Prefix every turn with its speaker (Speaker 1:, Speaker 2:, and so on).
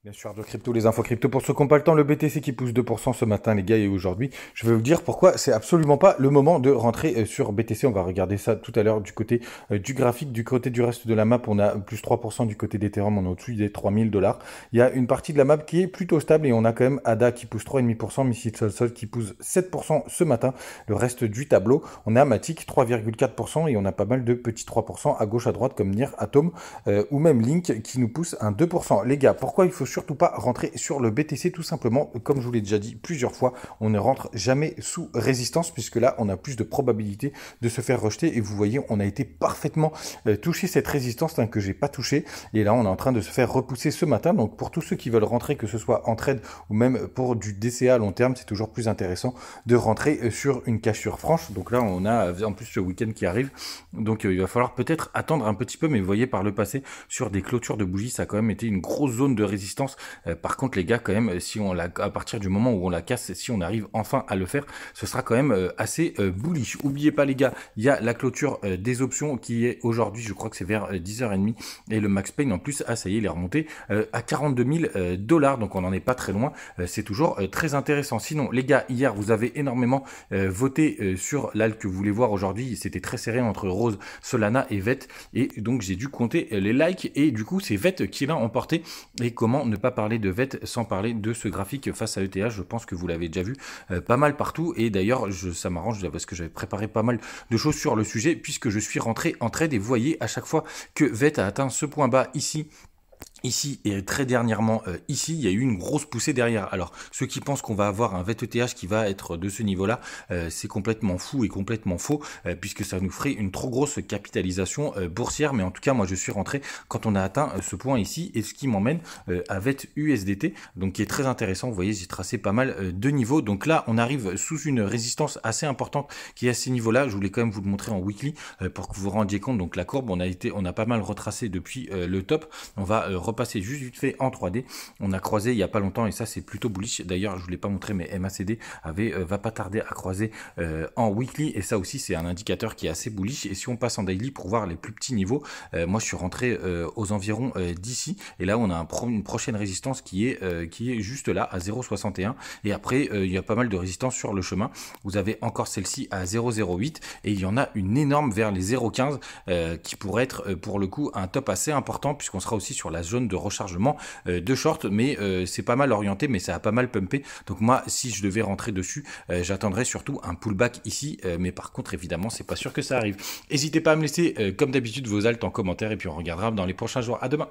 Speaker 1: Bien sûr, de crypto, les infos crypto. Pour ceux qui n'ont pas le temps, le BTC qui pousse 2% ce matin, les gars, et aujourd'hui, je vais vous dire pourquoi c'est absolument pas le moment de rentrer sur BTC. On va regarder ça tout à l'heure du côté du graphique. Du côté du reste de la map, on a plus 3% du côté d'Ethereum, on est au-dessus des 3000 $. Il y a une partie de la map qui est plutôt stable et on a quand même ADA qui pousse 3,5%, Missile Sol qui pousse 7% ce matin. Le reste du tableau, on a Matic 3,4% et on a pas mal de petits 3% à gauche, à droite, comme Nier, Atom ou même Link qui nous pousse un 2%. Les gars, pourquoi il faut surtout pas rentrer sur le BTC? Tout simplement, comme je vous l'ai déjà dit plusieurs fois, on ne rentre jamais sous résistance puisque là, on a plus de probabilité de se faire rejeter. Et vous voyez, on a été parfaitement touché cette résistance que j'ai pas touché. Et là, on est en train de se faire repousser ce matin. Donc, pour tous ceux qui veulent rentrer, que ce soit en trade ou même pour du DCA à long terme, c'est toujours plus intéressant de rentrer sur une cassure franche. Donc là, on a en plus ce week-end qui arrive. Donc, il va falloir peut-être attendre un petit peu. Mais vous voyez, par le passé, sur des clôtures de bougies, ça a quand même été une grosse zone de résistance. Par contre, les gars, quand même, si on la, à partir du moment où on la casse, si on arrive enfin à le faire, ce sera quand même assez bullish. Oubliez pas, les gars, il y a la clôture des options qui est aujourd'hui, je crois que c'est vers 10h30, et le Max Payne en plus, ah ça y est, il est remonté à 42 000 $, donc on n'en est pas très loin. C'est toujours très intéressant. Sinon, les gars, hier, vous avez énormément voté sur l'alt que vous voulez voir aujourd'hui. C'était très serré entre Rose, Solana et VET, et donc j'ai dû compter les likes, et du coup, c'est VET qui l'a emporté. Et comment ne pas parler de VET sans parler de ce graphique face à ETH? Je pense que vous l'avez déjà vu pas mal partout, et d'ailleurs ça m'arrange parce que j'avais préparé pas mal de choses sur le sujet puisque je suis rentré en trade, et vous voyez à chaque fois que VET a atteint ce point bas ici et très dernièrement ici, il y a eu une grosse poussée derrière. Alors ceux qui pensent qu'on va avoir un VETH qui va être de ce niveau-là, c'est complètement fou et complètement faux, puisque ça nous ferait une trop grosse capitalisation boursière. Mais en tout cas, moi je suis rentré quand on a atteint ce point ici, et ce qui m'emmène à VET USDT, donc qui est très intéressant. Vous voyez, j'ai tracé pas mal de niveaux. Donc là, on arrive sous une résistance assez importante qui est à ces niveaux-là. Je voulais quand même vous le montrer en weekly pour que vous vous rendiez compte. Donc la courbe, on a pas mal retracé depuis le top. On va repasser juste vite fait en 3D. On a croisé il n'y a pas longtemps, et ça c'est plutôt bullish. D'ailleurs, je ne vous l'ai pas montré, mais MACD va pas tarder à croiser en weekly, et ça aussi c'est un indicateur qui est assez bullish. Et si on passe en daily pour voir les plus petits niveaux, moi je suis rentré aux environs d'ici, et là on a une prochaine résistance qui est juste là à 0,61, et après il y a pas mal de résistance sur le chemin. Vous avez encore celle-ci à 0,08, et il y en a une énorme vers les 0,15 qui pourrait être pour le coup un top assez important, puisqu'on sera aussi sur la zone de rechargement de short, mais c'est pas mal orienté, mais ça a pas mal pumpé. Donc moi, si je devais rentrer dessus, j'attendrais surtout un pullback ici, mais par contre évidemment c'est pas sûr que ça arrive. N'hésitez pas à me laisser comme d'habitude vos alts en commentaire, et puis on regardera dans les prochains jours. À demain.